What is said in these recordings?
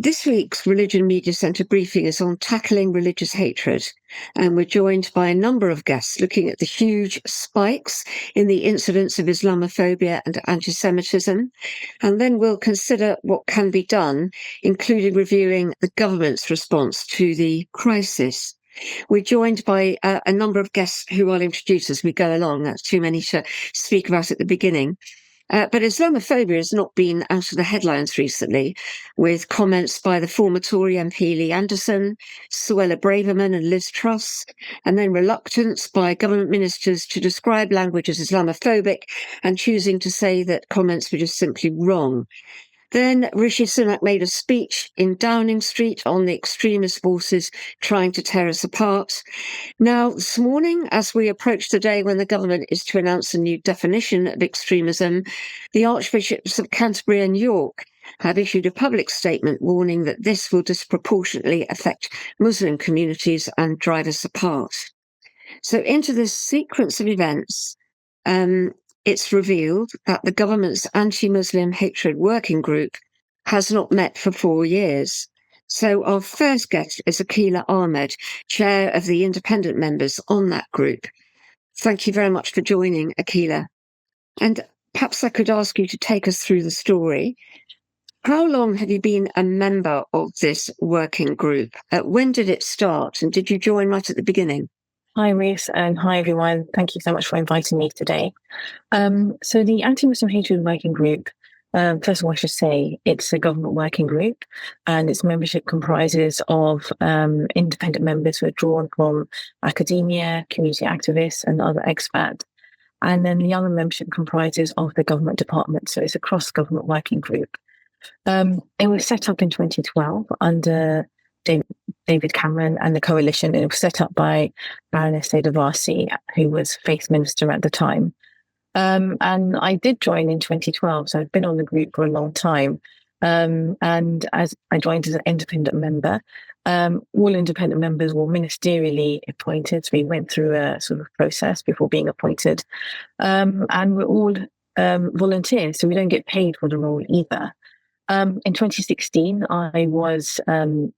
This week's Religion Media Centre briefing is on tackling religious hatred, and we're joined by a number of guests looking at the huge spikes in the incidence of Islamophobia and anti-Semitism, and then we'll consider what can be done, including reviewing the government's response to the crisis. We're joined by a number of guests who I'll introduce as we go along. That's too many to speak about at the beginning. But Islamophobia has not been out of the headlines recently, with comments by the former Tory MP Lee Anderson, Suella Braverman and Liz Truss, and then reluctance by government ministers to describe language as Islamophobic and choosing to say that comments were just simply wrong. Then Rishi Sunak made a speech in Downing Street on the extremist forces trying to tear us apart. Now, this morning, as we approach the day when the government is to announce a new definition of extremism, the archbishops of Canterbury and York have issued a public statement warning that this will disproportionately affect Muslim communities and drive us apart. So into this sequence of events, it's revealed that the government's anti-Muslim hatred working group has not met for 4 years. So our first guest is Akhila Ahmed, chair of the independent members on that group. Thank you very much for joining, Akhila. And perhaps I could ask you to take us through the story. How long have you been a member of this working group? When did it start? And did you join right at the beginning? Hi, Ruth, and hi, everyone. Thank you so much for inviting me today. So the Anti-Muslim Hatred Working Group, first of all, I should say it's a government working group, and its membership comprises of independent members who are drawn from academia, community activists, and other expats. And then the other membership comprises of the government department, so it's a cross-government working group. It was set up in 2012 under David Cameron and the coalition. It was set up by Baroness Seda Varsi, who was faith minister at the time. And I did join in 2012, so I've been on the group for a long time. And as I joined as an independent member, all independent members were ministerially appointed. So we went through a sort of process before being appointed. And we're all volunteers, so we don't get paid for the role either. In 2016, I was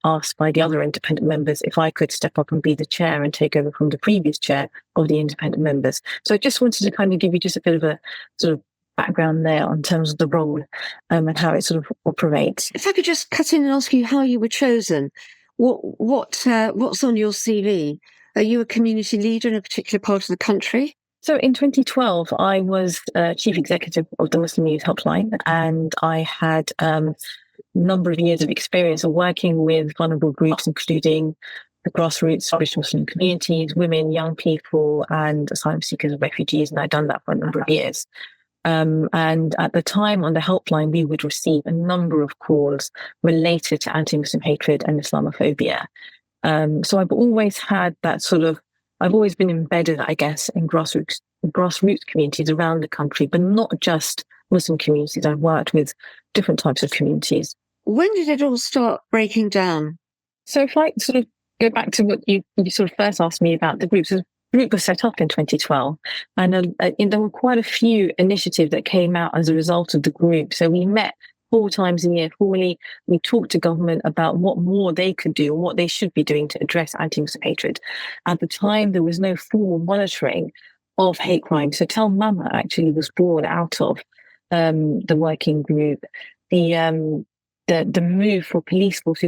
asked by the other independent members if I could step up and be the chair and take over from the previous chair of the independent members. So I just wanted to kind of give you just a bit of a sort of background there in terms of the role and how it sort of operates. If I could just cut in and ask you how you were chosen. What's on your CV? Are you a community leader in a particular part of the country? So in 2012, I was chief executive of the Muslim Youth Helpline, and I had a number of years of experience of working with vulnerable groups, including the grassroots British Muslim communities, women, young people, and asylum seekers and refugees, and I'd done that for a number of years. And at the time on the helpline, we would receive a number of calls related to anti-Muslim hatred and Islamophobia. So I've always had that sort of I've always been embedded, I guess, in grassroots communities around the country, but not just Muslim communities. I've worked with different types of communities. When did it all start breaking down? So if I sort of go back to what you sort of first asked me about the group. So the group was set up in 2012, and there were quite a few initiatives that came out as a result of the group. So we met 4 times a year formally. We talked to government about what more they could do and what they should be doing to address anti-Muslim hatred. At the time, there was no formal monitoring of hate crime. So Tell Mama actually was born out of the working group. The move for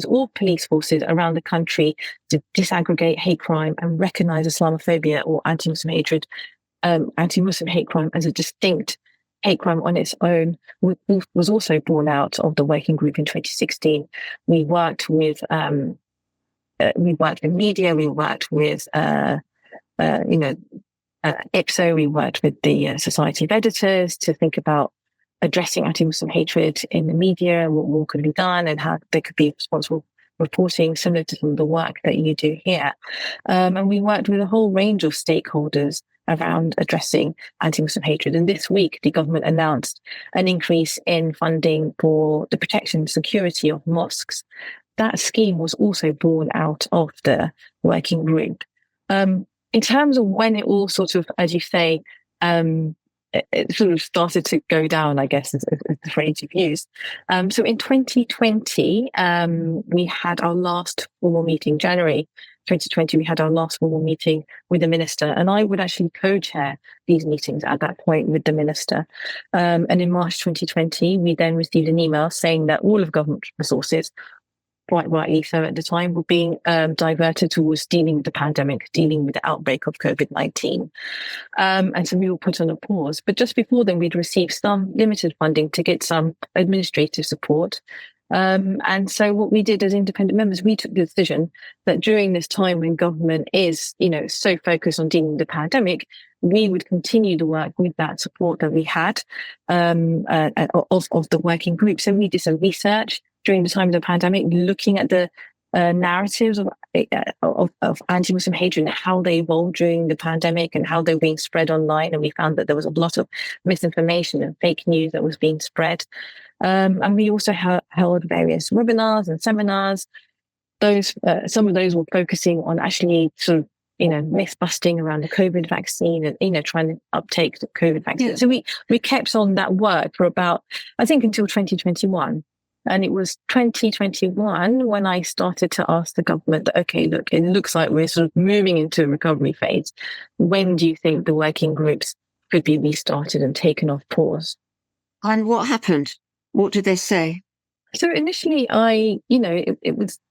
all police forces around the country to disaggregate hate crime and recognize Islamophobia or anti-Muslim hatred, anti-Muslim hate crime as a distinct hate crime on its own was also born out of the working group in 2016. We worked with media, we worked with IPSO, we worked with the Society of Editors to think about addressing anti-Muslim hatred in the media, what more could be done, and how there could be responsible reporting similar to some of the work that you do here. And we worked with a whole range of stakeholders around addressing anti-Muslim hatred. And this week, the government announced an increase in funding for the protection and security of mosques. That scheme was also born out of the working group. In terms of when it all sort of, as you say, it sort of started to go down, I guess, is the phrase you've used. So in 2020, we had our last formal meeting. January 2020, we had our last formal meeting with the minister, and I would actually co-chair these meetings at that point with the minister. And in March 2020, we then received an email saying that all of government resources, quite rightly so at the time, were being diverted towards dealing with the pandemic, dealing with the outbreak of COVID-19. And so we were put on a pause. But just before then, we'd received some limited funding to get some administrative support. And so what we did as independent members, we took the decision that during this time when government is, so focused on dealing with the pandemic, we would continue to work with that support that we had of the working group. So we did some research during the time of the pandemic, looking at the narratives of anti-Muslim hatred and how they evolved during the pandemic and how they were being spread online. And we found that there was a lot of misinformation and fake news that was being spread. And we also held various webinars and seminars. Some of those were focusing on actually sort of, myth busting around the COVID vaccine and, trying to uptake the COVID vaccine. Yeah. So we kept on that work for about, I think, until 2021. And it was 2021 when I started to ask the government that, okay, look, it looks like we're sort of moving into a recovery phase. When do you think the working groups could be restarted and taken off pause? And what happened? What did they say? So initially, I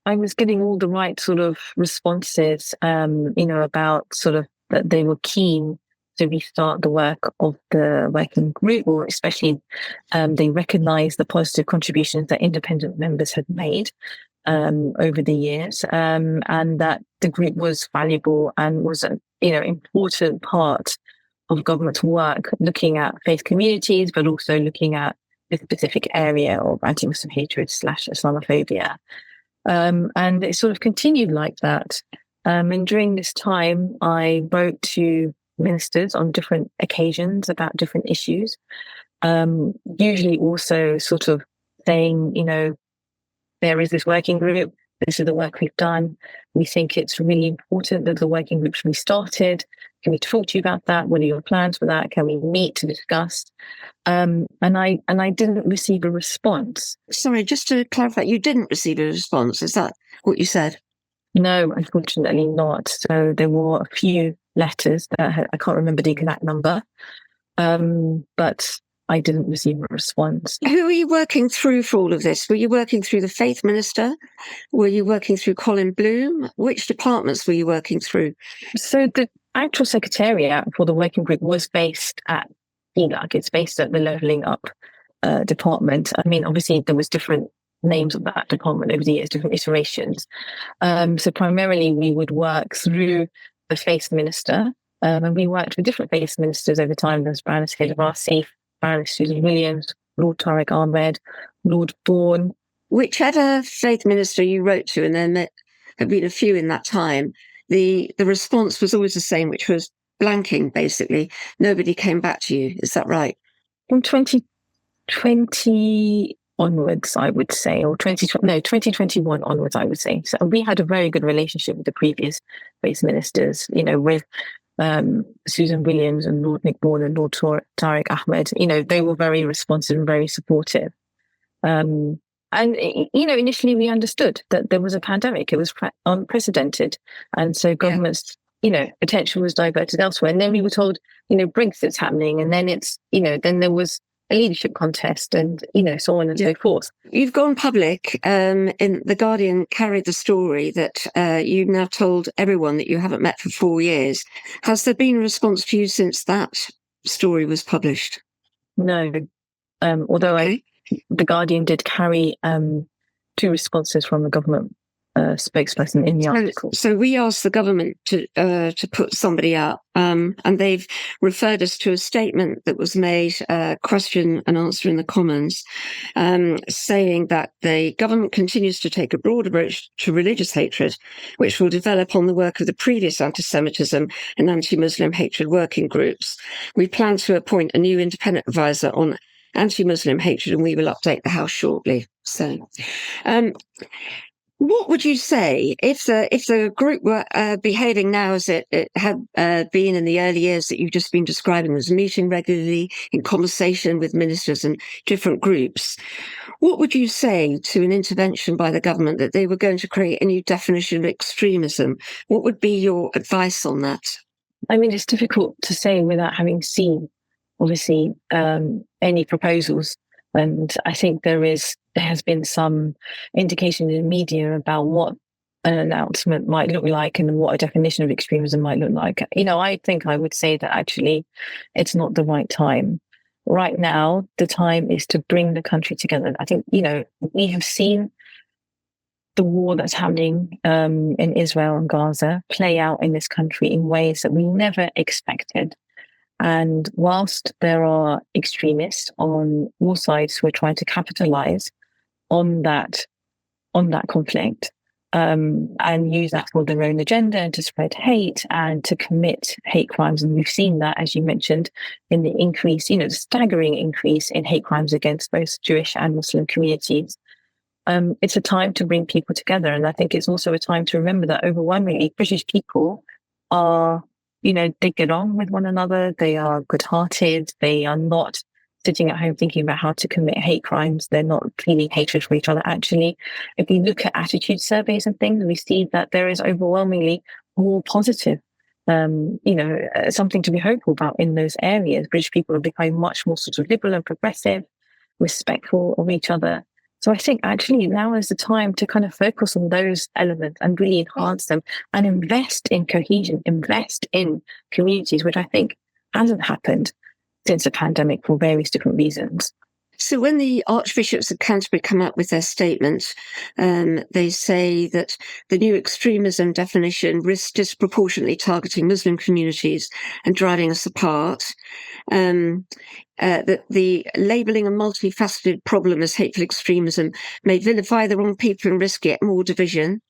was getting all the right sort of responses, about sort of that they were keen to restart the work of the working group, or especially they recognise the positive contributions that independent members had made over the years, and that the group was valuable and was an important part of government's work, looking at faith communities, but also looking at the specific area of anti-Muslim hatred / Islamophobia. And it sort of continued like that. And during this time, I wrote to ministers on different occasions about different issues, usually also sort of saying, there is this working group, this is the work we've done. We think it's really important that the working groups be started. Can we talk to you about that? What are your plans for that? Can we meet to discuss? And I didn't receive a response. Sorry, just to clarify, you didn't receive a response. Is that what you said? No, unfortunately not. So there were a few letters that I can't remember the exact number, but I didn't receive a response. Who were you working through for all of this? Were you working through the faith minister? Were you working through Colin Bloom? Which departments were you working through? So the actual secretariat for the working group was based at ELAG. It's based at the Levelling Up department. I mean, obviously there was different names of that department over the years, different iterations. So primarily we would work through the faith minister, and we worked with different faith ministers over time. There's Baroness Head of RC, Baroness Susan Williams, Lord Tariq Ahmed, Lord Bourne. Whichever faith minister you wrote to, and there have been a few in that time, the response was always the same, which was blanking, basically. Nobody came back to you. Is that right? From 2020 onwards, I would say, or 2021 onwards, I would say. So we had a very good relationship with the previous faith ministers, with Susan Williams and Lord Nick Bourne and Lord Tariq Ahmed. They were very responsive and very supportive. And initially we understood that there was a pandemic. It was unprecedented. And so government's, attention was diverted elsewhere. And then we were told, Brexit's happening. And then then there was a leadership contest and, so on and so forth. You've gone public. In The Guardian carried the story that you've now told everyone that you haven't met for 4 years. Has there been a response to you since that story was published? No. Although The Guardian did carry 2 responses from the government spokesperson in the article. So we asked the government to put somebody up, and they've referred us to a statement that was made, question and answer in the Commons, saying that the government continues to take a broad approach to religious hatred, which will develop on the work of the previous anti-Semitism and anti-Muslim hatred working groups. We plan to appoint a new independent advisor on anti-Muslim hatred, and we will update the House shortly. So, What would you say if the group were behaving now as it had been in the early years that you've just been describing, was meeting regularly in conversation with ministers and different groups? What would you say to an intervention by the government that they were going to create a new definition of extremism? What would be your advice on that? I mean, it's difficult to say without having seen, obviously, any proposals. And I think there has been some indication in the media about what an announcement might look like and what a definition of extremism might look like. I think I would say that actually it's not the right time. Right now, the time is to bring the country together. I think, we have seen the war that's happening in Israel and Gaza play out in this country in ways that we never expected. And whilst there are extremists on all sides who are trying to capitalize on that conflict and use that for their own agenda and to spread hate and to commit hate crimes, and we've seen that, as you mentioned, in the increase, the staggering increase in hate crimes against both Jewish and Muslim communities. It's a time to bring people together, and I think it's also a time to remember that overwhelmingly British people are, they get on with one another. They are good-hearted. They are not sitting at home thinking about how to commit hate crimes. They're not feeling hatred for each other. Actually, if we look at attitude surveys and things, we see that there is overwhelmingly more positive, something to be hopeful about in those areas. British people are becoming much more sort of liberal and progressive, respectful of each other. So I think actually now is the time to kind of focus on those elements and really enhance them and invest in cohesion, invest in communities, which I think hasn't happened since the pandemic for various different reasons. So when the archbishops of Canterbury come up with their statement, they say that the new extremism definition risks disproportionately targeting Muslim communities and driving us apart. That the labelling a multifaceted problem as hateful extremism may vilify the wrong people and risk yet more division.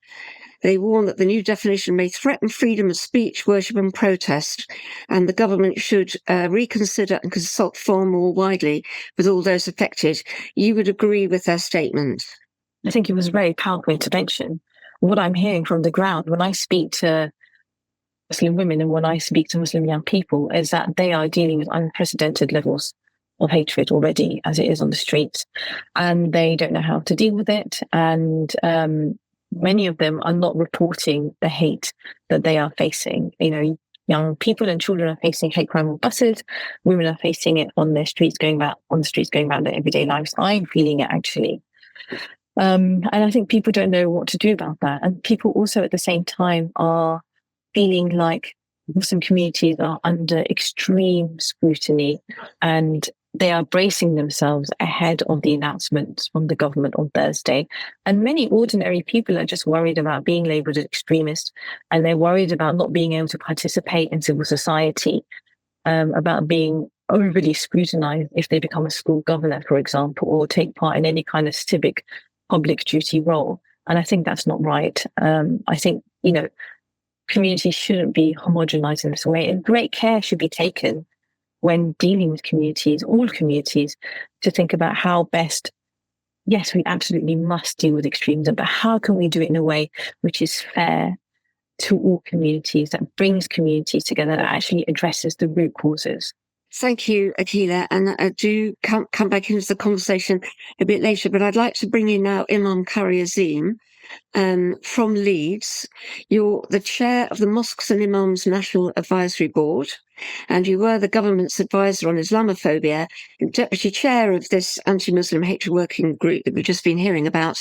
They warn that the new definition may threaten freedom of speech, worship and protest, and the government should reconsider and consult far more widely with all those affected. You would agree with their statement? I think it was a very powerful intervention. What I'm hearing from the ground when I speak to Muslim women and when I speak to Muslim young people is that they are dealing with unprecedented levels of hatred already as it is on the streets, and they don't know how to deal with it. And many of them are not reporting the hate that they are facing. Young people and children are facing hate crime on buses. Women are facing it on their streets, going about their everyday lives. I'm feeling it actually. And I think people don't know what to do about that. And people also at the same time are feeling like Muslim communities are under extreme scrutiny and they are bracing themselves ahead of the announcements from the government on Thursday. And many ordinary people are just worried about being labelled as extremists, and they're worried about not being able to participate in civil society, about being overly scrutinised if they become a school governor, for example, or take part in any kind of civic public duty role. And I think that's not right. I think, communities shouldn't be homogenised in this way, and great care should be taken when dealing with communities, all communities, to think about how best, yes, we absolutely must deal with extremism, but how can we do it in a way which is fair to all communities, that brings communities together, that actually addresses the root causes? Thank you, Akila. And I do come back into the conversation a bit later, but I'd like to bring in now Imam Kari Azim from Leeds. You're the chair of the Mosques and Imams National Advisory Board, and you were the government's advisor on Islamophobia and deputy chair of this anti-Muslim hatred working group that we've just been hearing about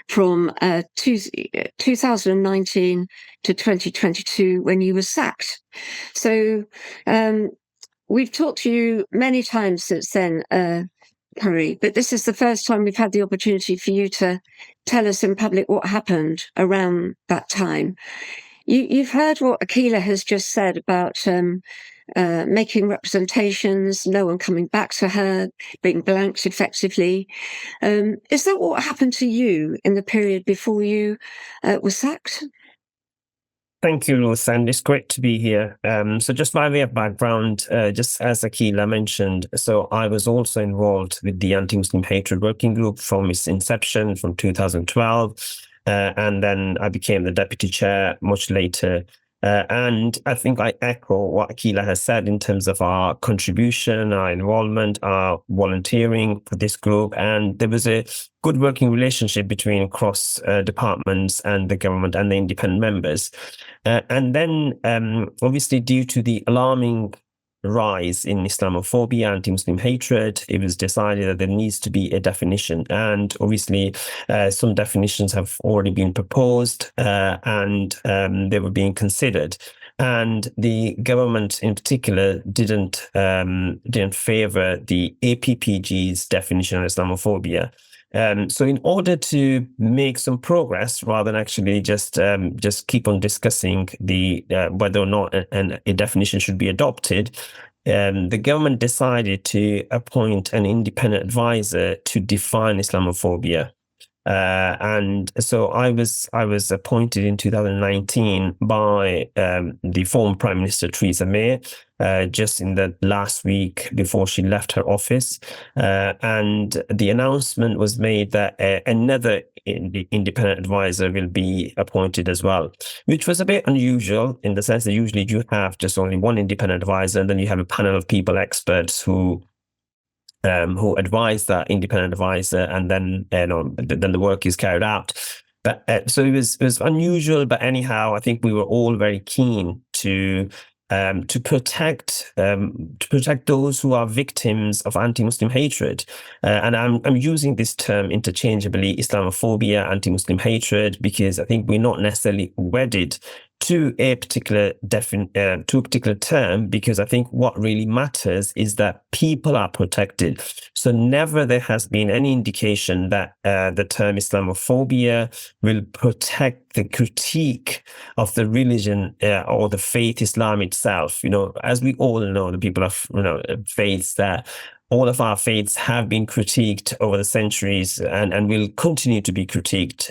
from 2019 to 2022 when you were sacked. So we've talked to you many times since then, Kari, but this is the first time we've had the opportunity for you to tell us in public what happened around that time. You've heard what Akila has just said about making representations, no one coming back to her, being blanked effectively. Is that what happened to you in the period before you were sacked? Thank you, Ruth, and it's great to be here. So just by way of background, just as Akila mentioned, so I was also involved with the Anti-Muslim Hatred Working Group from its inception from 2012. and then I became the deputy chair much later. And I think I echo what Akila has said in terms of our contribution, our involvement, our volunteering for this group. And there was a good working relationship between cross departments and the government and the independent members. And then, obviously, due to the alarming rise in Islamophobia, anti-Muslim hatred, it was decided that there needs to be a definition. And obviously, some definitions have already been proposed and they were being considered. And the government in particular didn't favor the APPG's definition of Islamophobia. So in order to make some progress, rather than actually just keep on discussing the whether or not a definition should be adopted, the government decided to appoint an independent advisor to define Islamophobia. And so I was appointed in 2019 by the former Prime Minister Theresa May, just in the last week before she left her office. And the announcement was made that another independent advisor will be appointed as well, which was a bit unusual in the sense that usually you have just only one independent advisor, and then you have a panel of people, experts who advise that independent advisor, and then then the work is carried out. But so it was unusual. But anyhow, I think we were all very keen to protect those who are victims of anti-Muslim hatred, and I'm using this term interchangeably, Islamophobia, anti-Muslim hatred, because I think we're not necessarily wedded to a particular term, because I think what really matters is that people are protected. So never there has been any indication that the term Islamophobia will protect the critique of the religion or the faith Islam itself. As we all know, the people of faiths, that all of our faiths have been critiqued over the centuries and will continue to be critiqued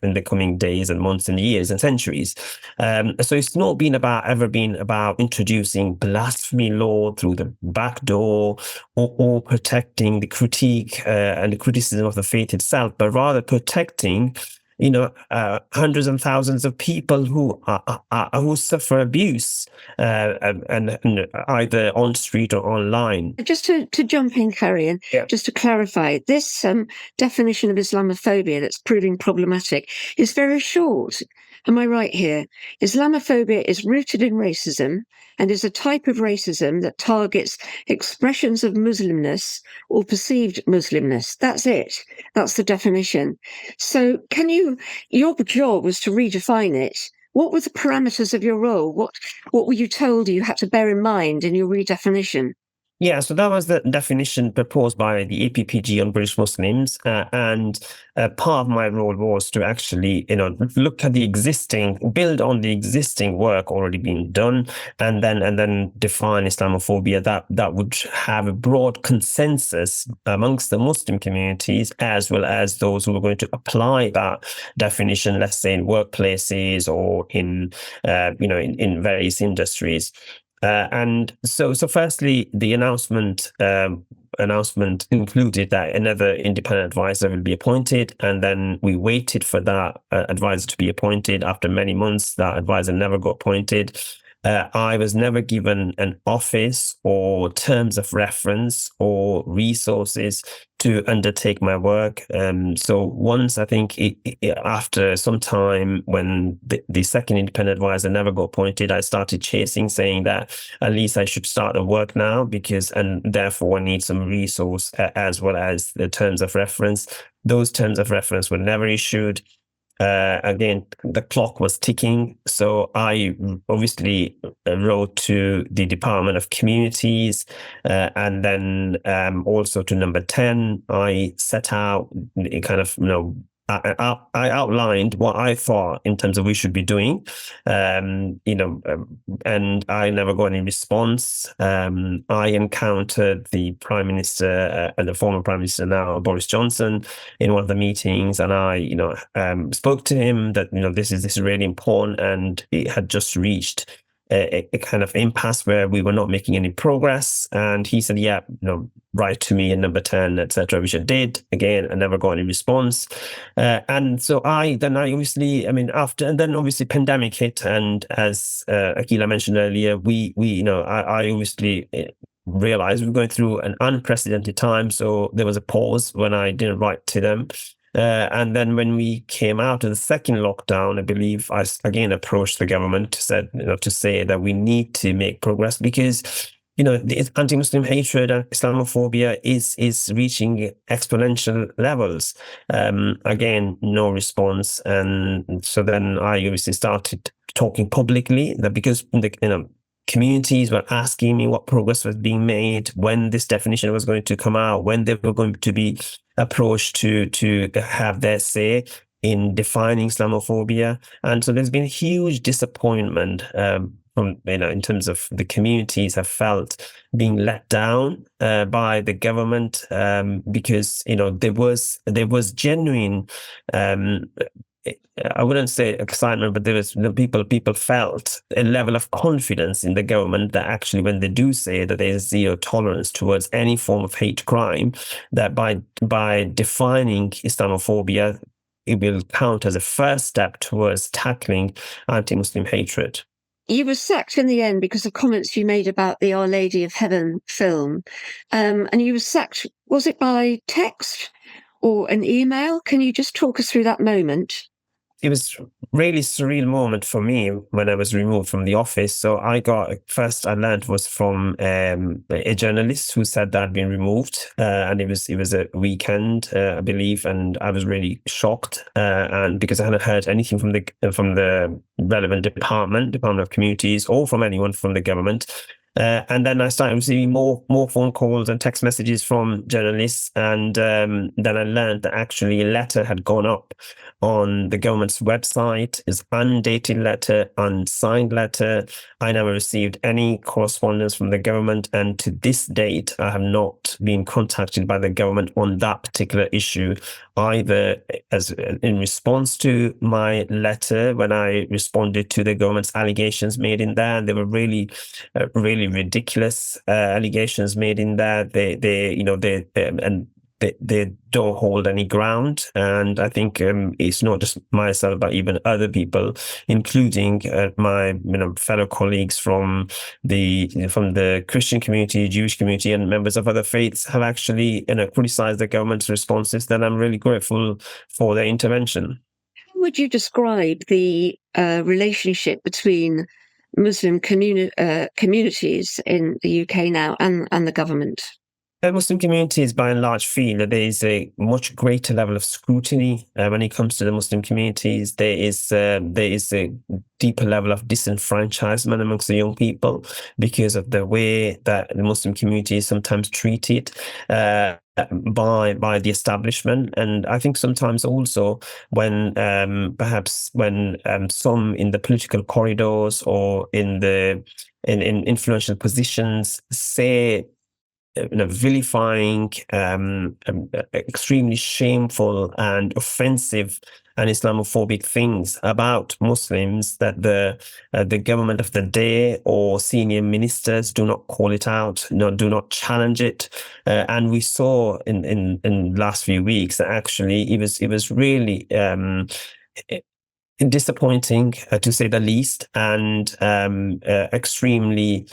in the coming days and months and years and centuries. So it's not ever been about introducing blasphemy law through the back door or protecting the critique and the criticism of the faith itself, but rather protecting hundreds and thousands of people who suffer abuse and either on street or online. Just to jump in, Carrie, and just to clarify, this definition of Islamophobia that's proving problematic is very short. Am I right here? Islamophobia is rooted in racism and is a type of racism that targets expressions of Muslimness or perceived Muslimness. That's it. That's the definition. So your job was to redefine it. What were the parameters of your role? What were you told you had to bear in mind in your redefinition? Yeah, so that was the definition proposed by the APPG on British Muslims, and part of my role was to actually, look at build on the existing work already being done, and then define Islamophobia that would have a broad consensus amongst the Muslim communities, as well as those who are going to apply that definition, let's say in workplaces or in various industries. And so firstly, the announcement included that another independent advisor will be appointed, and then we waited for that advisor to be appointed. After many months, that advisor never got appointed. I was never given an office or terms of reference or resources to undertake my work. So once, I think, after some time, when the second independent advisor never got appointed, I started chasing, saying that at least I should start the work now, and therefore I need some resource as well as the terms of reference. Those terms of reference were never issued. Again, the clock was ticking. So I obviously wrote to the Department of Communities, and then also to Number 10. I set out a kind of, I outlined what I thought in terms of we should be doing, and I never got any response. I encountered the Prime Minister, the former Prime Minister now, Boris Johnson, in one of the meetings, and I, spoke to him that this is really important, and it had just reached a kind of impasse where we were not making any progress. And he said, yeah, write to me in number 10, etc., which I did. Again, I never got any response. And so I obviously, after, and then obviously pandemic hit. And as Akila mentioned earlier, I obviously realized we were going through an unprecedented time. So there was a pause when I didn't write to them. And then when we came out of the second lockdown, I believe I again approached the government to say that we need to make progress because, the anti-Muslim hatred and Islamophobia is reaching exponential levels. Again, no response. And so then I obviously started talking publicly that because communities were asking me what progress was being made, when this definition was going to come out, when they were going to be approached to have their say in defining Islamophobia. And so there's been a huge disappointment from, in terms of the communities have felt being let down by the government because, there was genuine I wouldn't say excitement, but there was people felt a level of confidence in the government that actually when they do say that there's zero tolerance towards any form of hate crime, that by defining Islamophobia, it will count as a first step towards tackling anti-Muslim hatred. You were sacked in the end because of comments you made about the Our Lady of Heaven film. And you were sacked, was it by text or an email? Can you just talk us through that moment? It was really surreal moment for me when I was removed from the office. So I learned was from a journalist who said that I'd been removed, and it was a weekend, I believe, and I was really shocked, and because I hadn't heard anything from the relevant Department of Communities or from anyone from the government. And then I started receiving more phone calls and text messages from journalists. And then I learned that actually a letter had gone up on the government's website. It's undated letter, unsigned letter. I never received any correspondence from the government. And to this date, I have not been contacted by the government on that particular issue, either as in response to my letter when I responded to the government's allegations made in there. And they were really ridiculous allegations made in there. They don't hold any ground, and I think it's not just myself, but even other people, including my fellow colleagues from the Christian community, Jewish community, and members of other faiths, have actually criticized the government's responses. That I'm really grateful for their intervention. How would you describe the relationship between Muslim communities in the UK now and the government? Muslim communities, by and large, feel that there is a much greater level of scrutiny when it comes to the Muslim communities. There is a deeper level of disenfranchisement amongst the young people because of the way that the Muslim community is sometimes treated by the establishment. And I think sometimes also when some in the political corridors or in influential positions say vilifying, extremely shameful and offensive and Islamophobic things about Muslims, that the government of the day or senior ministers do not call it out, do not challenge it. And we saw in last few weeks that actually it was really disappointing, to say the least, and extremely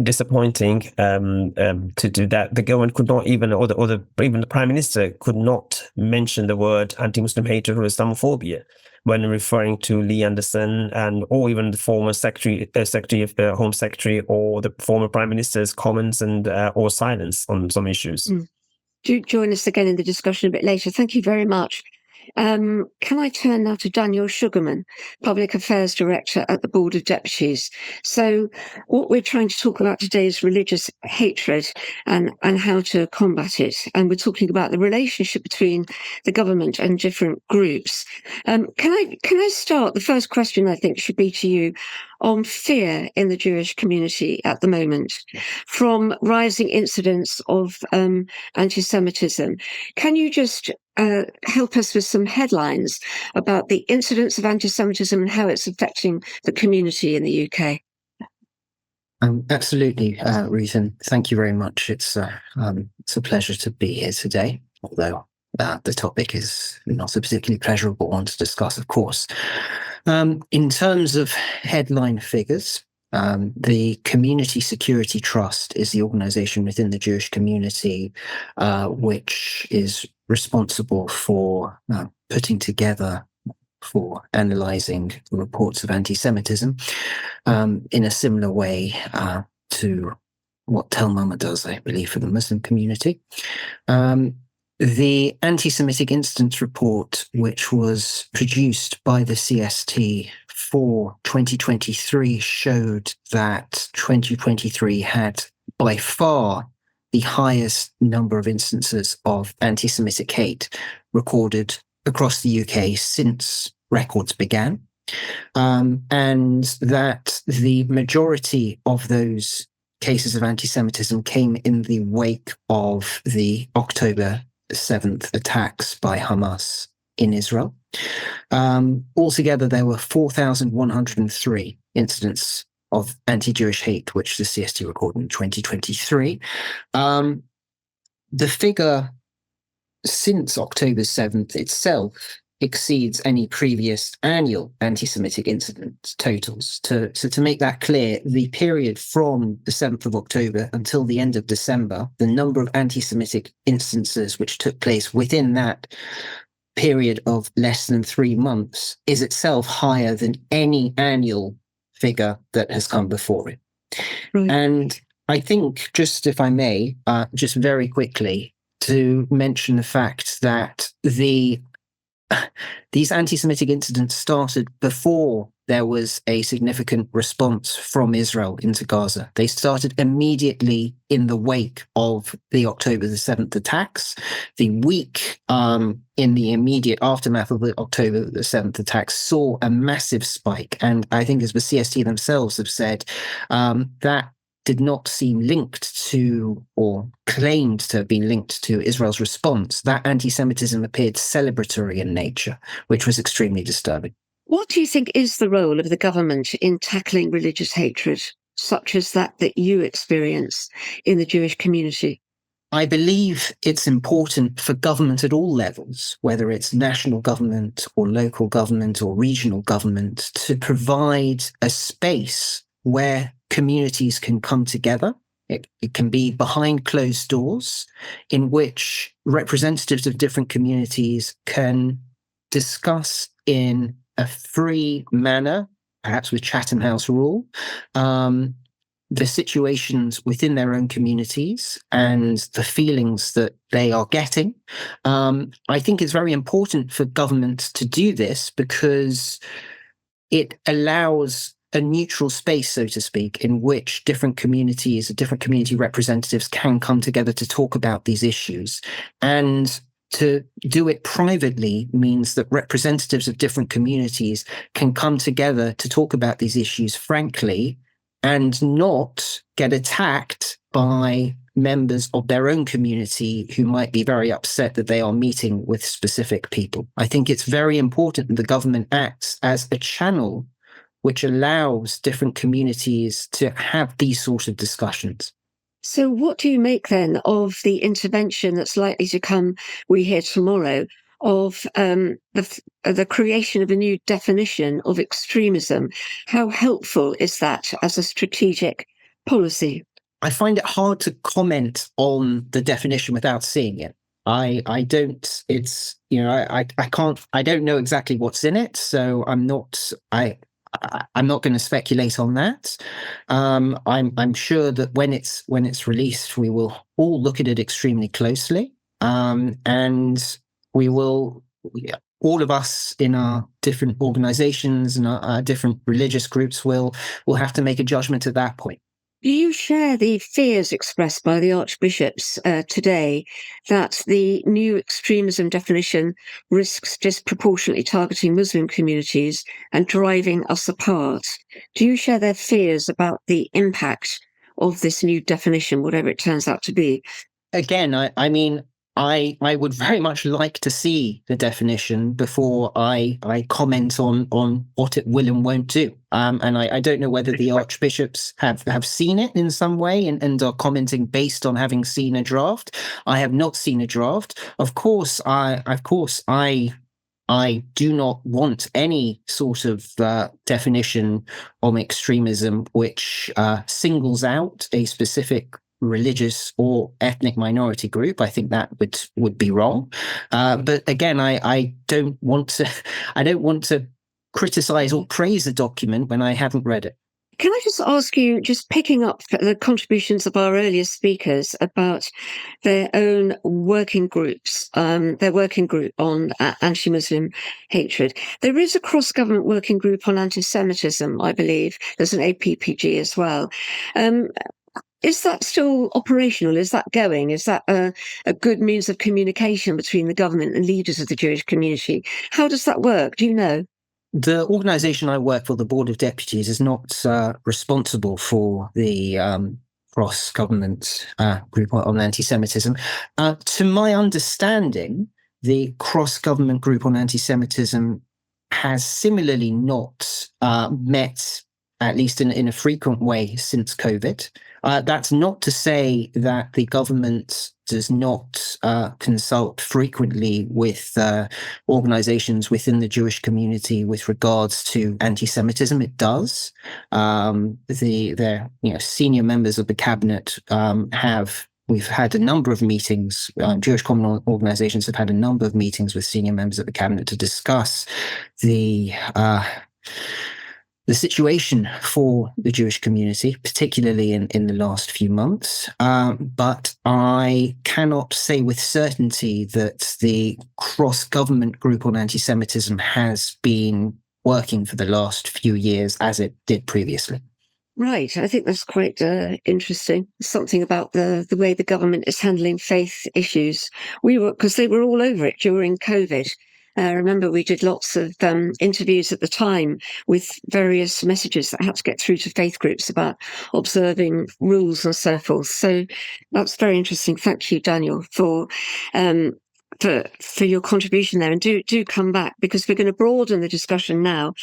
disappointing to do that. The government could not even, even the Prime Minister could not mention the word anti-Muslim hatred or Islamophobia when referring to Lee Anderson or even the former Secretary of Home Secretary or the former Prime Minister's comments and or silence on some issues. Do join us again in the discussion a bit later. Thank you very much. Can I turn now to Daniel Sugarman, Public Affairs Director at the Board of Deputies? So what we're trying to talk about today is religious hatred and how to combat it. And we're talking about the relationship between the government and different groups. Can I start? The first question I think should be to you. on fear in the Jewish community at the moment from rising incidents of anti-Semitism. Can you just help us with some headlines about the incidence of anti-Semitism and how it's affecting the community in the UK? Absolutely, Ruth, and thank you very much. It's a pleasure to be here today, although the topic is not a particularly pleasurable one to discuss, of course. In terms of headline figures, the Community Security Trust is the organization within the Jewish community which is responsible for putting together, for analysing reports of anti-Semitism in a similar way to what Tel Mama does, I believe, for the Muslim community. The Anti-Semitic Incidents Report, which was produced by the CST for 2023, showed that 2023 had by far the highest number of instances of anti-Semitic hate recorded across the UK since records began, and that the majority of those cases of anti-Semitism came in the wake of the October 7th attacks by Hamas in Israel. Altogether, there were 4,103 incidents of anti-Jewish hate, which the CST recorded in 2023. The figure since October 7th itself exceeds any previous annual anti-Semitic incident totals. So to make that clear, the period from the 7th of October until the end of December, the number of anti-Semitic instances which took place within that period of less than 3 months is itself higher than any annual figure that has come before it. Right. And I think, just if I may, just very quickly, to mention the fact that these anti-Semitic incidents started before there was a significant response from Israel into Gaza. They started immediately in the wake of the October the 7th attacks. The week in the immediate aftermath of the October the 7th attacks saw a massive spike. And I think, as the CST themselves have said, that did not seem linked to, or claimed to have been linked to, Israel's response. That anti-Semitism appeared celebratory in nature, which was extremely disturbing. What do you think is the role of the government in tackling religious hatred, such as that you experience in the Jewish community? I believe it's important for government at all levels, whether it's national government or local government or regional government, to provide a space where communities can come together. It can be behind closed doors, in which representatives of different communities can discuss in a free manner, perhaps with Chatham House rule, the situations within their own communities and the feelings that they are getting. I think it's very important for government to do this because it allows a neutral space, so to speak, in which different communities, different community representatives can come together to talk about these issues. And to do it privately means that representatives of different communities can come together to talk about these issues frankly and not get attacked by members of their own community who might be very upset that they are meeting with specific people. I think it's very important that the government acts as a channel which allows different communities to have these sorts of discussions. So what do you make then of the intervention that's likely to come, we hear tomorrow, of the creation of a new definition of extremism? How helpful is that as a strategic policy? I find it hard to comment on the definition without seeing it. I don't, it's, you know, I can't, I don't know exactly what's in it. So I'm not going to speculate on that. I'm sure that when it's released, we will all look at it extremely closely, and we will, all of us in our different organizations and our different religious groups will have to make a judgment at that point. Do you share the fears expressed by the archbishops today that the new extremism definition risks disproportionately targeting Muslim communities and driving us apart? Do you share their fears about the impact of this new definition, whatever it turns out to be? Again, I would very much like to see the definition before I comment on what it will and won't do. And I don't know whether the archbishops have seen it in some way and are commenting based on having seen a draft. I have not seen a draft. Of course, I do not want any sort of definition of extremism which singles out a specific religious or ethnic minority group. I think that would be wrong. But again, I don't want to criticize or praise a document when I haven't read it. Can I just ask you, just picking up the contributions of our earlier speakers about their own working groups, their working group on anti-Muslim hatred. There is a cross-government working group on anti-Semitism, I believe. There's an APPG as well. Is that still operational? Is that going? Is that a good means of communication between the government and leaders of the Jewish community? How does that work? Do you know? The organisation I work for, the Board of Deputies, is not responsible for the cross-government group on anti-Semitism. To my understanding, the cross-government group on anti-Semitism has similarly not met, at least in a frequent way, since COVID. That's not to say that the government does not consult frequently with organizations within the Jewish community with regards to anti-Semitism. It does. Their senior members of the cabinet we've had a number of meetings. Jewish common organizations have had a number of meetings with senior members of the cabinet to discuss the situation for the Jewish community, particularly in the last few months. But I cannot say with certainty that the cross-government group on anti-Semitism has been working for the last few years as it did previously. Right. I think that's quite interesting. Something about the way the government is handling faith issues. Because they were all over it during COVID. Remember, we did lots of interviews at the time with various messages that had to get through to faith groups about observing rules and so forth. So that's very interesting. Thank you, Daniel, for your contribution there. And do come back, because we're going to broaden the discussion now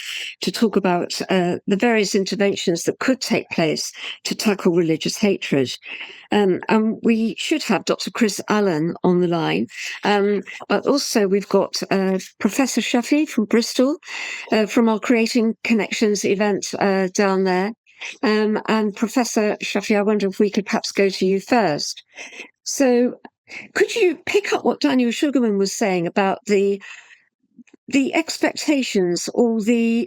to talk about the various interventions that could take place to tackle religious hatred. And we should have Dr. Chris Allen on the line. But also we've got Professor Shafi from Bristol from our Creating Connections event down there. And Professor Shafi, I wonder if we could perhaps go to you first. So could you pick up what Daniel Sugarman was saying about the expectations or the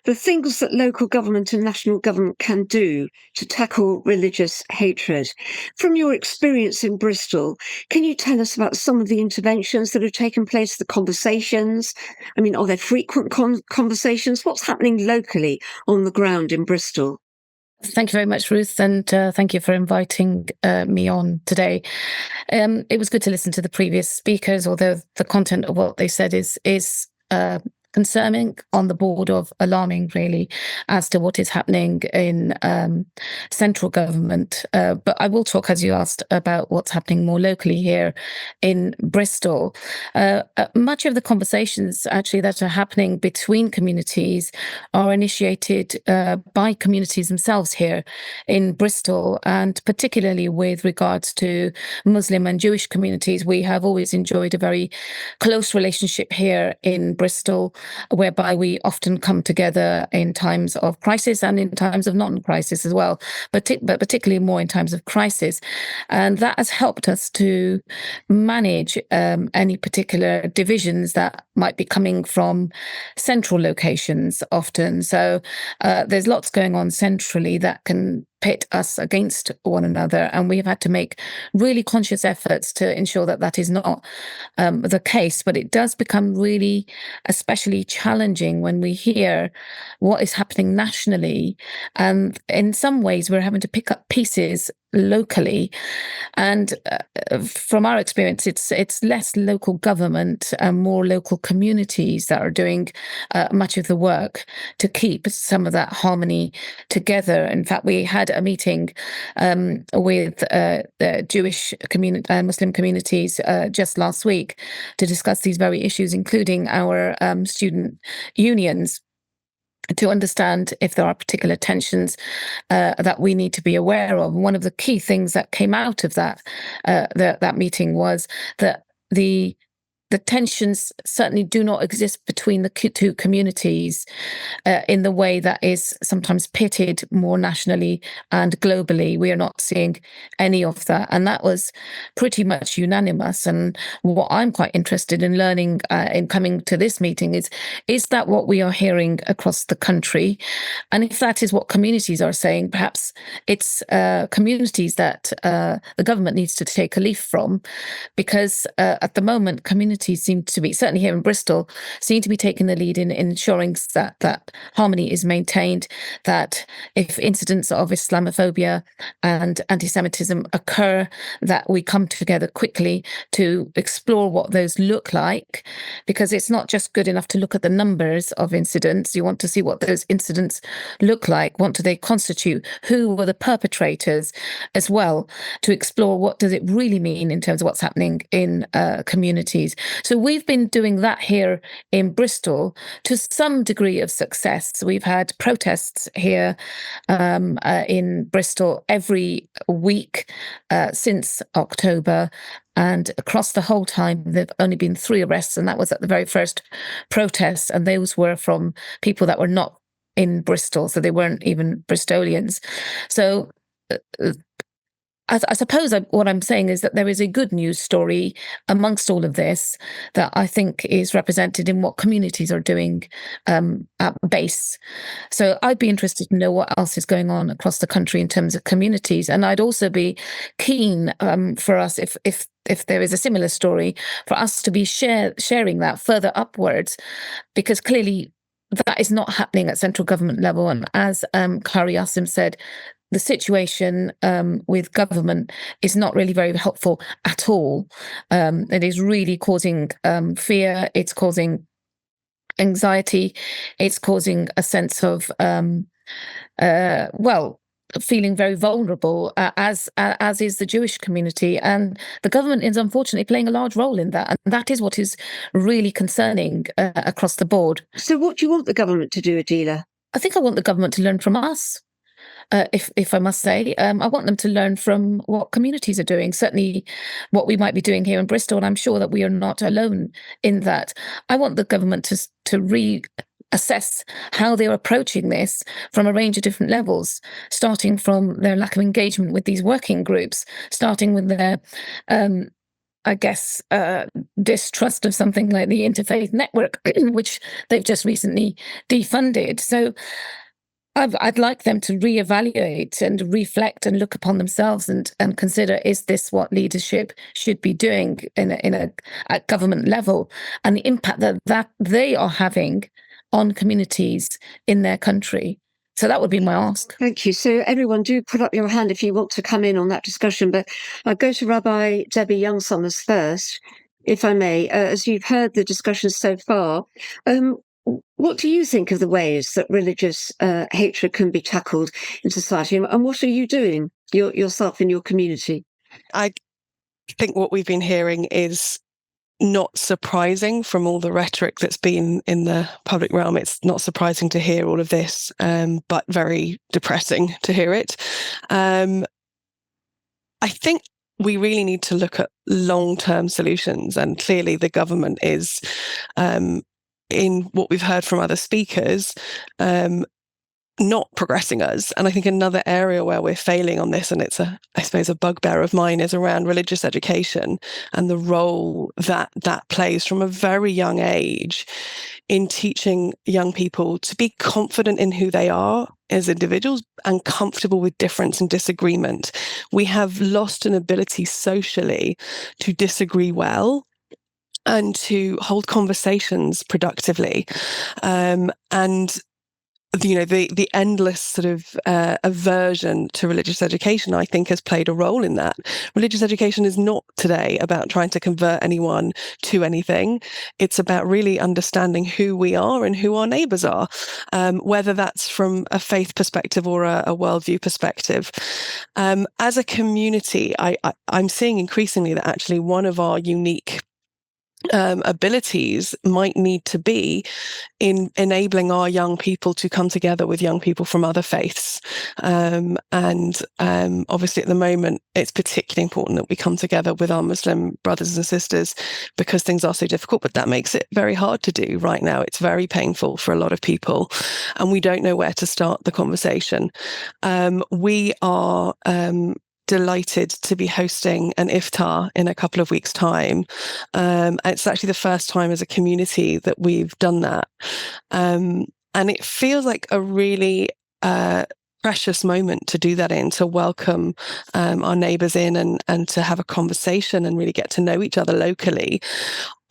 things that local government and national government can do to tackle religious hatred? From your experience in Bristol, can you tell us about some of the interventions that have taken place, the conversations? I mean, are there frequent conversations? What's happening locally on the ground in Bristol? Thank you very much, Ruth, and thank you for inviting me on today. It was good to listen to the previous speakers, although the content of what they said is concerning, on the board of alarming, really, as to what is happening in central government. But I will talk, as you asked, about what's happening more locally here in Bristol. Much of the conversations actually that are happening between communities are initiated by communities themselves here in Bristol, and particularly with regards to Muslim and Jewish communities. We have always enjoyed a very close relationship here in Bristol, whereby we often come together in times of crisis and in times of non-crisis as well, but particularly more in times of crisis. And that has helped us to manage any particular divisions that might be coming from central locations often. So there's lots going on centrally that can pit us against one another, and we've had to make really conscious efforts to ensure that that is not the case. But it does become really especially challenging when we hear what is happening nationally, and in some ways we're having to pick up pieces locally. And from our experience, it's less local government and more local communities that are doing much of the work to keep some of that harmony together. In fact, we had a meeting with the Jewish community, Muslim communities just last week to discuss these very issues, including our student unions, to understand if there are particular tensions that we need to be aware of. One of the key things that came out of that meeting was that the tensions certainly do not exist between the two communities in the way that is sometimes pitted more nationally and globally. We are not seeing any of that. And that was pretty much unanimous. And what I'm quite interested in learning in coming to this meeting is that what we are hearing across the country? And if that is what communities are saying, perhaps it's communities that the government needs to take a leaf from, because at the moment, communities seem to be, certainly here in Bristol, seem to be taking the lead in ensuring that harmony is maintained, that if incidents of Islamophobia and anti-Semitism occur, that we come together quickly to explore what those look like, because it's not just good enough to look at the numbers of incidents. You want to see what those incidents look like. What do they constitute? Who were the perpetrators as well, to explore what does it really mean in terms of what's happening in communities. So we've been doing that here in Bristol to some degree of success. We've had protests here in Bristol every week since October. And across the whole time, there have only been 3 arrests, and that was at the very first protests. And those were from people that were not in Bristol, so they weren't even Bristolians. So I suppose what I'm saying is that there is a good news story amongst all of this that I think is represented in what communities are doing at base. So I'd be interested to know what else is going on across the country in terms of communities. And I'd also be keen for us, if there is a similar story, for us to be sharing that further upwards, because clearly that is not happening at central government level. And as Kari Asim said, the situation with government is not really very helpful at all. It is really causing fear. It's causing anxiety. It's causing a sense of, feeling very vulnerable, as is the Jewish community. And the government is unfortunately playing a large role in that. And that is what is really concerning across the board. So what do you want the government to do, Adila? I think I want the government to learn from us. If I must say, I want them to learn from what communities are doing, certainly what we might be doing here in Bristol, and I'm sure that we are not alone in that. I want the government to reassess how they're approaching this from a range of different levels, starting from their lack of engagement with these working groups, starting with their distrust of something like the Interfaith Network, which they've just recently defunded. So I'd like them to reevaluate and reflect and look upon themselves and consider, is this what leadership should be doing at government level, and the impact that they are having on communities in their country. So that would be my ask. Thank you. So everyone, do put up your hand if you want to come in on that discussion. But I'll go to Rabbi Debbie Young-Summers first, if I may. As you've heard the discussion so far, what do you think of the ways that religious hatred can be tackled in society? And what are you doing yourself in your community? I think what we've been hearing is not surprising from all the rhetoric that's been in the public realm. It's not surprising to hear all of this, but very depressing to hear it. I think we really need to look at long-term solutions, and clearly the government is, in what we've heard from other speakers, not progressing us. And I think another area where we're failing on this, and it's I suppose a bugbear of mine, is around religious education and the role that plays from a very young age in teaching young people to be confident in who they are as individuals and comfortable with difference and disagreement. We have lost an ability socially to disagree well and to hold conversations productively. And the endless sort of aversion to religious education, I think, has played a role in that. Religious education is not today about trying to convert anyone to anything. It's about really understanding who we are and who our neighbours are, whether that's from a faith perspective or a worldview perspective. As a community, I'm seeing increasingly that actually one of our unique abilities might need to be in enabling our young people to come together with young people from other faiths. And obviously at the moment, it's particularly important that we come together with our Muslim brothers and sisters because things are so difficult, but that makes it very hard to do right now. It's very painful for a lot of people and we don't know where to start the conversation. We are delighted to be hosting an iftar in a couple of weeks' time. It's actually the first time as a community that we've done that. And it feels like a really precious moment to do that in, to welcome our neighbours in and to have a conversation and really get to know each other locally.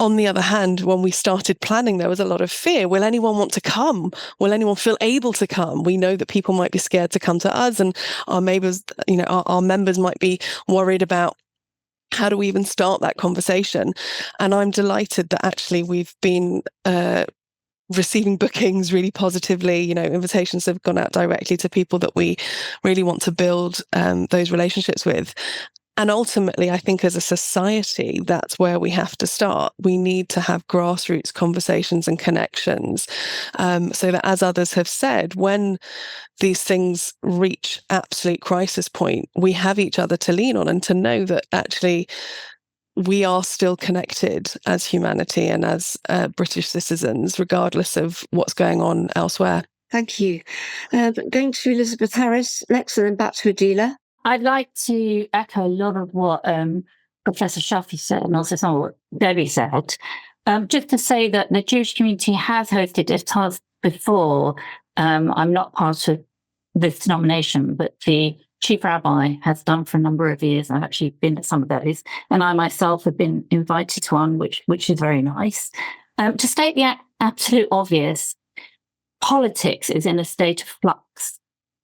On the other hand, when we started planning, there was a lot of fear. Will anyone want to come? Will anyone feel able to come? We know that people might be scared to come to us, and our neighbours, our members might be worried about how do we even start that conversation. And I'm delighted that actually we've been receiving bookings really positively. Invitations have gone out directly to people that we really want to build those relationships with. And ultimately, I think as a society, that's where we have to start. We need to have grassroots conversations and connections so that, as others have said, when these things reach absolute crisis point, we have each other to lean on and to know that actually we are still connected as humanity and as British citizens, regardless of what's going on elsewhere. Thank you. Going to Elizabeth Harris next and then back to Adila. I'd like to echo a lot of what Professor Shafi said and also some of what Debbie said. Just to say that the Jewish community has hosted iftars before. I'm not part of this denomination, but the chief rabbi has done for a number of years. I've actually been to some of those, and I myself have been invited to one, which is very nice. To state the absolute obvious, politics is in a state of flux.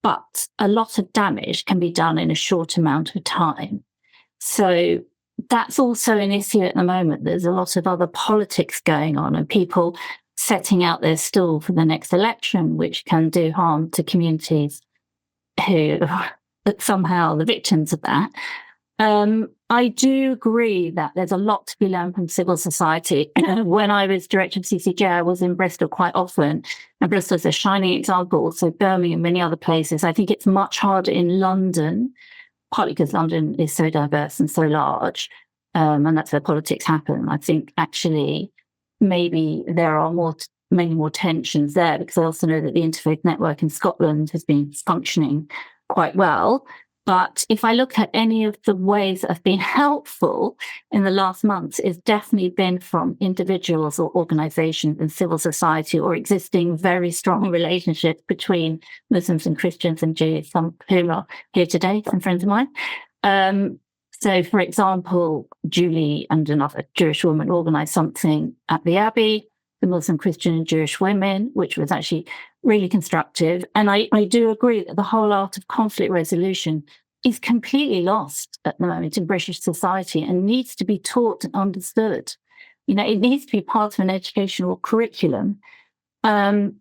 But a lot of damage can be done in a short amount of time. So that's also an issue at the moment. There's a lot of other politics going on and people setting out their stall for the next election, which can do harm to communities who are somehow the victims of that. I do agree that there's a lot to be learned from civil society. When I was director of CCJ, I was in Bristol quite often, and Bristol is a shining example. So Birmingham and many other places. I think it's much harder in London, partly because London is so diverse and so large, and that's where politics happen. I think actually maybe there are many more tensions there, because I also know that the Interfaith Network in Scotland has been functioning quite well. But if I look at any of the ways that have been helpful in the last months, it's definitely been from individuals or organizations in civil society or existing very strong relationships between Muslims and Christians and Jews, some who are here today, some friends of mine. So, for example, Julie and another Jewish woman organized something at the Abbey, the Muslim, Christian and Jewish women, which was actually really constructive. And I do agree that the whole art of conflict resolution is completely lost at the moment in British society and needs to be taught and understood. It needs to be part of an educational curriculum. And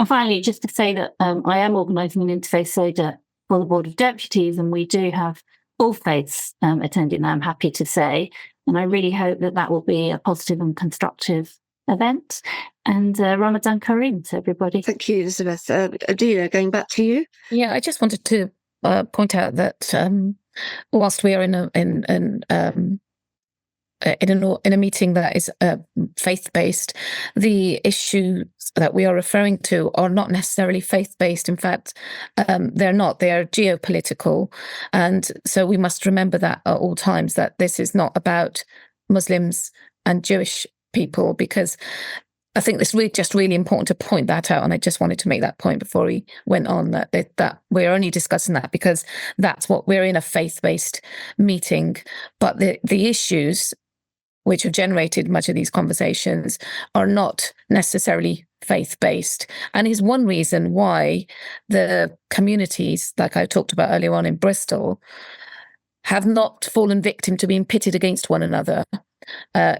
finally, just to say that I am organising an interfaith Seder for the Board of Deputies, and we do have all faiths attending, I'm happy to say. And I really hope that will be a positive and constructive event. And Ramadan Kareem to everybody. Thank you, Elizabeth. Adila, going back to you. Yeah, I just wanted to point out that whilst we are in a meeting that is faith-based, the issues that we are referring to are not necessarily faith-based. In fact, they're not. They are geopolitical. And so we must remember that at all times, that this is not about Muslims and Jewish people, because I think it's really important to point that out, and I just wanted to make that point before we went on, that we're only discussing that because that's what we're in, a faith-based meeting, but the issues which have generated much of these conversations are not necessarily faith-based, and is one reason why the communities, like I talked about earlier on in Bristol, have not fallen victim to being pitted against one another,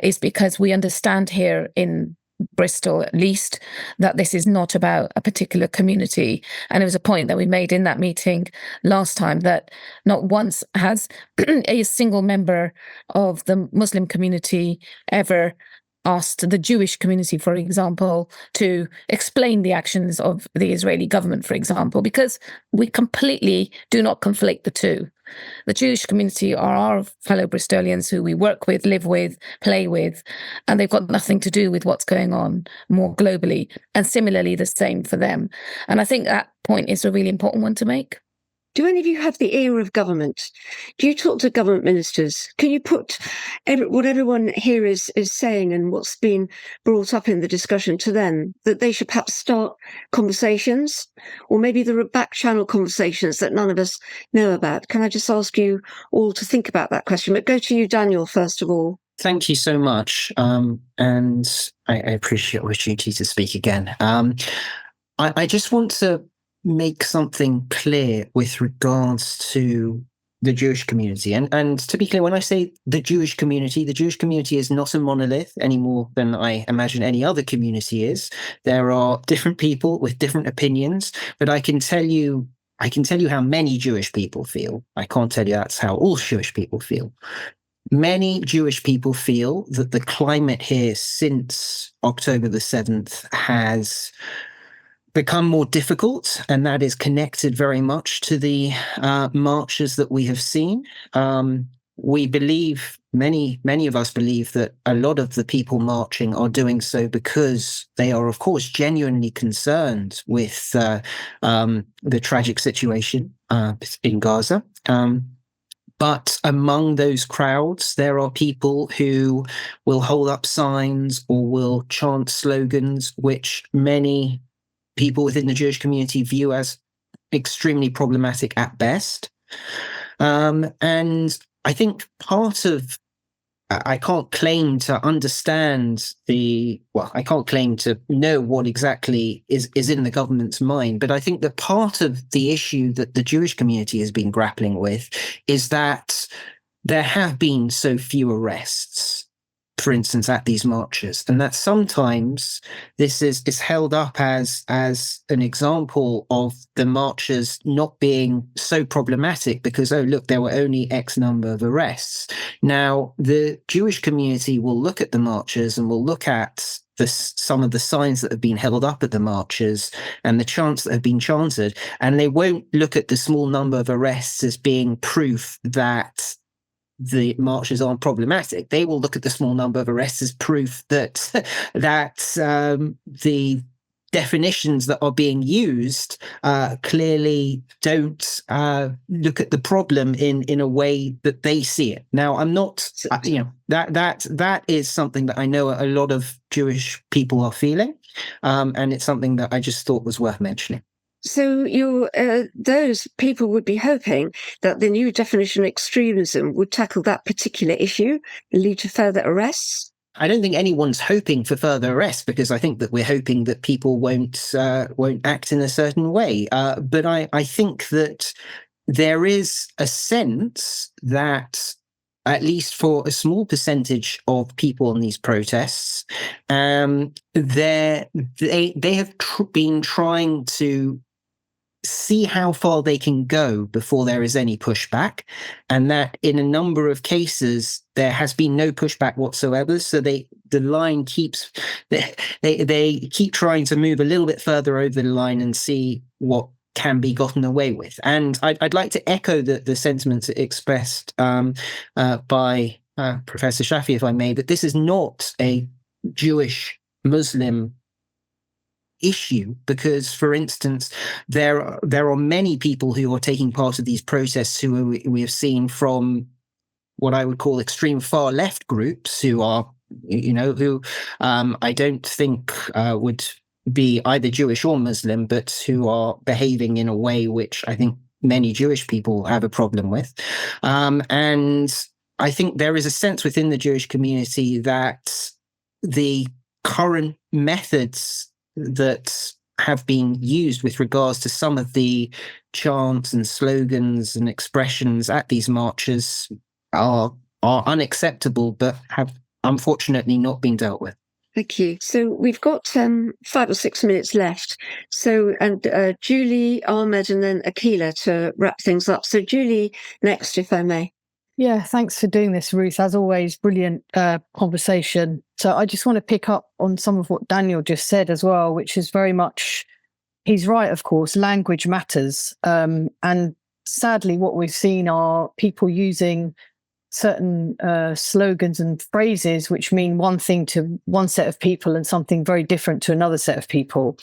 is because we understand here in Bristol, at least, that this is not about a particular community. And it was a point that we made in that meeting last time, that not once has a single member of the Muslim community ever asked the Jewish community, for example, to explain the actions of the Israeli government, for example, because we completely do not conflate the two. The Jewish community are our fellow Bristolians who we work with, live with, play with, and they've got nothing to do with what's going on more globally. And similarly, the same for them. And I think that point is a really important one to make. Do any of you have the ear of government? Do you talk to government ministers? Can you put what everyone here is saying and what's been brought up in the discussion to them, that they should perhaps start conversations, or maybe there are back channel conversations that none of us know about? Can I just ask you all to think about that question? But go to you, Daniel, first of all. Thank you so much. And I appreciate the opportunity to speak again. I just want to make something clear with regards to the Jewish community. And to be clear, when I say the Jewish community is not a monolith any more than I imagine any other community is. There are different people with different opinions, but I can tell you how many Jewish people feel. I can't tell you that's how all Jewish people feel. Many Jewish people feel that the climate here since October the 7th has become more difficult, and that is connected very much to the marches that we have seen. We believe, many of us believe, that a lot of the people marching are doing so because they are, of course, genuinely concerned with the tragic situation in Gaza. But among those crowds, there are people who will hold up signs or will chant slogans which many people within the Jewish community view as extremely problematic at best. And I think I can't claim to understand I can't claim to know what exactly is in the government's mind, but I think that part of the issue that the Jewish community has been grappling with is that there have been so few arrests, for instance, at these marches, and that sometimes this is held up as an example of the marches not being so problematic because, oh, look, there were only X number of arrests. Now, the Jewish community will look at the marches and will look at some of the signs that have been held up at the marches and the chants that have been chanted, and they won't look at the small number of arrests as being proof that the marches aren't problematic. They will look at the small number of arrests as proof that the definitions that are being used clearly don't look at the problem in a way that they see it. Now, I'm not, that is something that I know a lot of Jewish people are feeling, and it's something that I just thought was worth mentioning. So those people would be hoping that the new definition of extremism would tackle that particular issue and lead to further arrests? I don't think anyone's hoping for further arrests, because I think that we're hoping that people won't act in a certain way. But I think that there is a sense that, at least for a small percentage of people in these protests, they have been trying to see how far they can go before there is any pushback, and that in a number of cases there has been no pushback whatsoever. So they keep trying to move a little bit further over the line and see what can be gotten away with. And I'd like to echo the sentiments expressed by Professor Shafi, if I may, that this is not a Jewish Muslim issue, because, for instance, there are many people who are taking part of these protests who we have seen from what I would call extreme far left groups, who are who I don't think would be either Jewish or Muslim, but who are behaving in a way which I think many Jewish people have a problem with. And I think there is a sense within the Jewish community that the current methods that have been used with regards to some of the chants and slogans and expressions at these marches are unacceptable, but have unfortunately not been dealt with. Thank you. So we've got 5 or 6 minutes left. So, and Julie, Ahmed, and then Akila to wrap things up. So Julie, next, if I may. Yeah, thanks for doing this, Ruth. As always, brilliant conversation. So I just want to pick up on some of what Daniel just said as well, which is very much, he's right, of course, language matters. And sadly, what we've seen are people using certain slogans and phrases which mean one thing to one set of people and something very different to another set of people.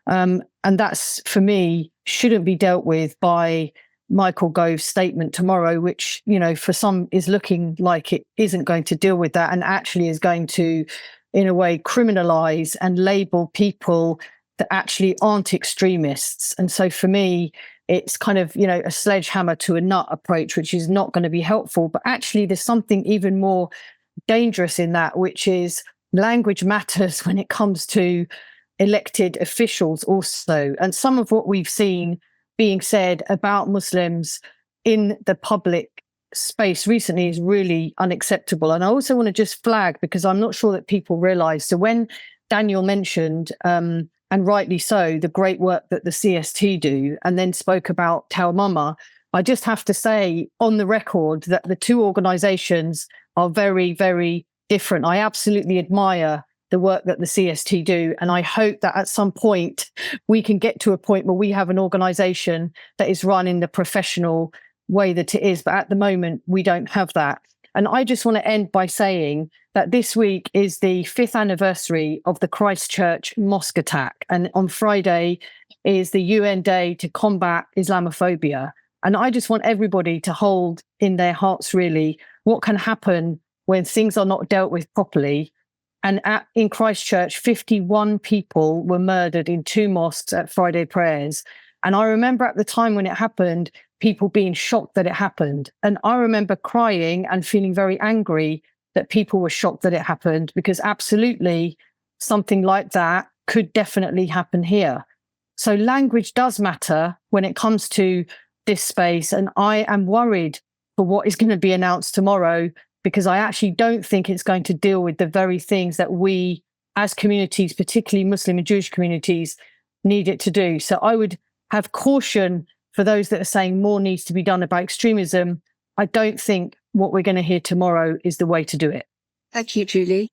And that's, for me, shouldn't be dealt with by Michael Gove's statement tomorrow, which, for some is looking like it isn't going to deal with that and actually is going to, in a way, criminalize and label people that actually aren't extremists. And so for me, it's kind of, a sledgehammer to a nut approach, which is not going to be helpful. But actually, there's something even more dangerous in that, which is language matters when it comes to elected officials also. And some of what we've seen being said about Muslims in the public space recently is really unacceptable. And I also want to just flag, because I'm not sure that people realize. So when Daniel mentioned, and rightly so, the great work that the CST do, and then spoke about Taumama, I just have to say on the record that the two organizations are very, very different. I absolutely admire the work that the CST do. And I hope that at some point we can get to a point where we have an organization that is run in the professional way that it is. But at the moment, we don't have that. And I just want to end by saying that this week is the 5th anniversary of the Christchurch mosque attack. And on Friday is the UN Day to combat Islamophobia. And I just want everybody to hold in their hearts, really, what can happen when things are not dealt with properly. And in Christchurch, 51 people were murdered in 2 mosques at Friday prayers. And I remember at the time when it happened, people being shocked that it happened. And I remember crying and feeling very angry that people were shocked that it happened, because absolutely something like that could definitely happen here. So language does matter when it comes to this space. And I am worried for what is going to be announced tomorrow, because I actually don't think it's going to deal with the very things that we as communities, particularly Muslim and Jewish communities, need it to do. So I would have caution for those that are saying more needs to be done about extremism. I don't think what we're going to hear tomorrow is the way to do it. Thank you, Julie.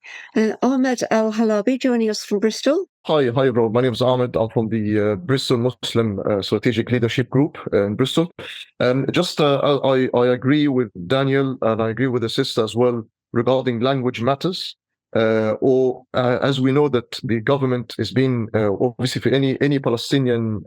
Ahmed Al-Halabi joining us from Bristol. Hi, bro. My name is Ahmed. I'm from the Bristol Muslim Strategic Leadership Group in Bristol. I agree with Daniel, and I agree with the sister as well regarding language matters. As we know that the government is being obviously for any Palestinian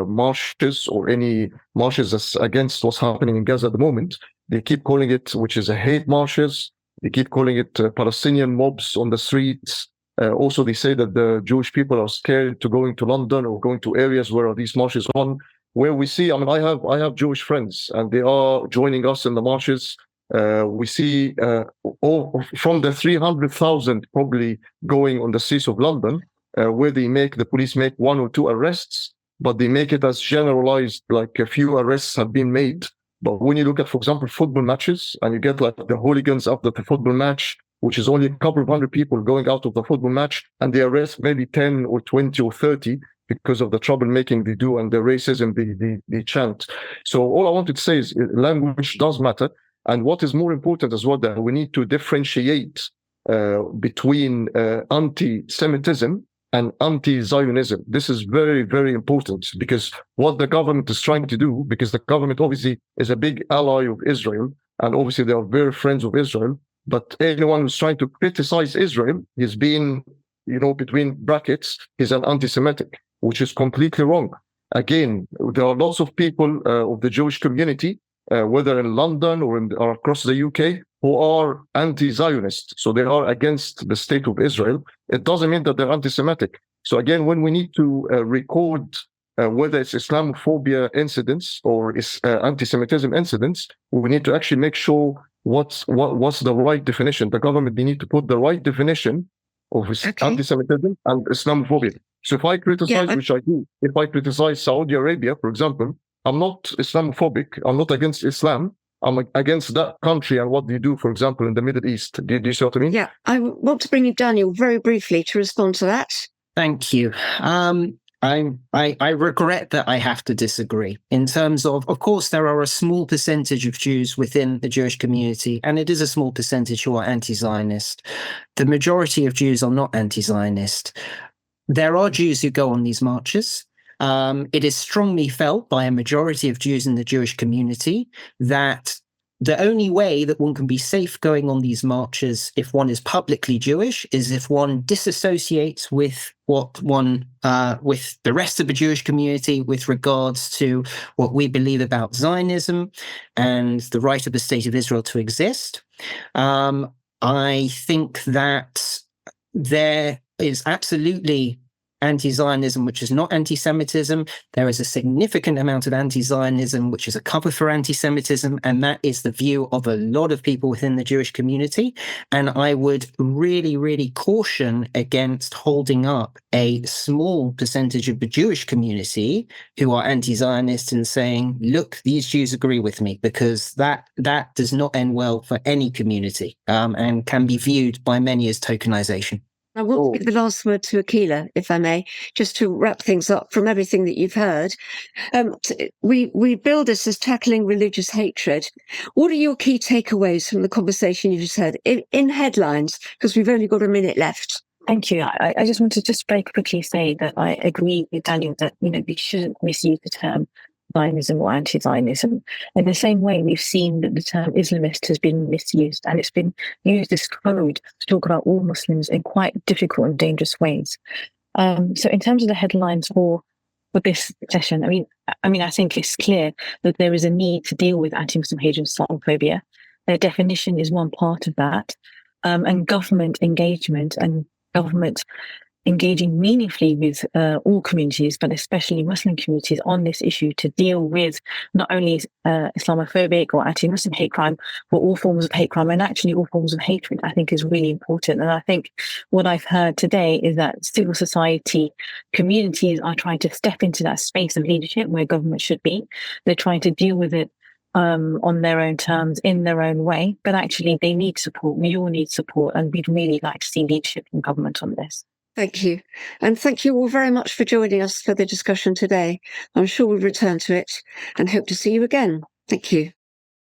marches or any marches that's against what's happening in Gaza at the moment, they keep calling it, which is a hate marches. They keep calling it Palestinian mobs on the streets. Also, they say that the Jewish people are scared to going to London or going to areas where these marches on. Where we see, I have Jewish friends, and they are joining us in the marches. We see from the 300,000 probably going on the streets of London, where the police make 1 or 2 arrests, but they make it as generalized, like a few arrests have been made. But when you look at, for example, football matches, and you get like the hooligans after the football match, which is only a couple of hundred people going out of the football match, and they arrest maybe 10 or 20 or 30 because of the troublemaking they do and the racism they chant. So all I wanted to say is language does matter. And what is more important as well, that we need to differentiate between anti-Semitism and anti-Zionism. This is very, very important, because what the government is trying to do, because the government obviously is a big ally of Israel, and obviously they are very friends of Israel, but anyone who's trying to criticize Israel is being, between brackets, is an anti-Semitic, which is completely wrong. Again, there are lots of people of the Jewish community whether in London or across the UK, who are anti-Zionist. So they are against the state of Israel. It doesn't mean that they're anti-Semitic. So again, when we need to record whether it's Islamophobia incidents or anti-Semitism incidents, we need to actually make sure what's the right definition. The government, they need to put the right definition of anti-Semitism and Islamophobia. So if I criticize, which I do, if I criticize Saudi Arabia, for example, I'm not Islamophobic. I'm not against Islam. I'm against that country and what they do, for example, in the Middle East. Do you see what I mean? Yeah, I want to bring in Daniel very briefly to respond to that. Thank you. I regret that I have to disagree in terms of course, there are a small percentage of Jews within the Jewish community, and it is a small percentage who are anti-Zionist. The majority of Jews are not anti-Zionist. There are Jews who go on these marches. It is strongly felt by a majority of Jews in the Jewish community that the only way that one can be safe going on these marches if one is publicly Jewish is if one disassociates with with the rest of the Jewish community with regards to what we believe about Zionism and the right of the state of Israel to exist. I think that there is absolutely anti-Zionism, which is not anti-Semitism. There is a significant amount of anti-Zionism, which is a cover for anti-Semitism, and that is the view of a lot of people within the Jewish community. And I would really, really caution against holding up a small percentage of the Jewish community who are anti-Zionist and saying, look, these Jews agree with me, because that does not end well for any community, and can be viewed by many as tokenization. I want to give the last word to Akila, if I may, just to wrap things up from everything that you've heard. We bill this as tackling religious hatred. What are your key takeaways from the conversation you just had in headlines? Because we've only got a minute left. Thank you. I just want to just very quickly say that I agree with Daniel that we shouldn't misuse the term Zionism or anti-Zionism. In the same way, we've seen that the term Islamist has been misused, and it's been used as code to talk about all Muslims in quite difficult and dangerous ways. So in terms of the headlines for this session, I think it's clear that there is a need to deal with anti-Muslim hatred and Islamophobia. Their definition is one part of that, and government engagement and government engaging meaningfully with all communities, but especially Muslim communities on this issue to deal with not only Islamophobic or anti-Muslim hate crime, but all forms of hate crime and actually all forms of hatred, I think is really important. And I think what I've heard today is that civil society communities are trying to step into that space of leadership where government should be. They're trying to deal with it on their own terms, in their own way, but actually they need support. We all need support, and we'd really like to see leadership from government on this. Thank you. And thank you all very much for joining us for the discussion today. I'm sure we'll return to it and hope to see you again. Thank you.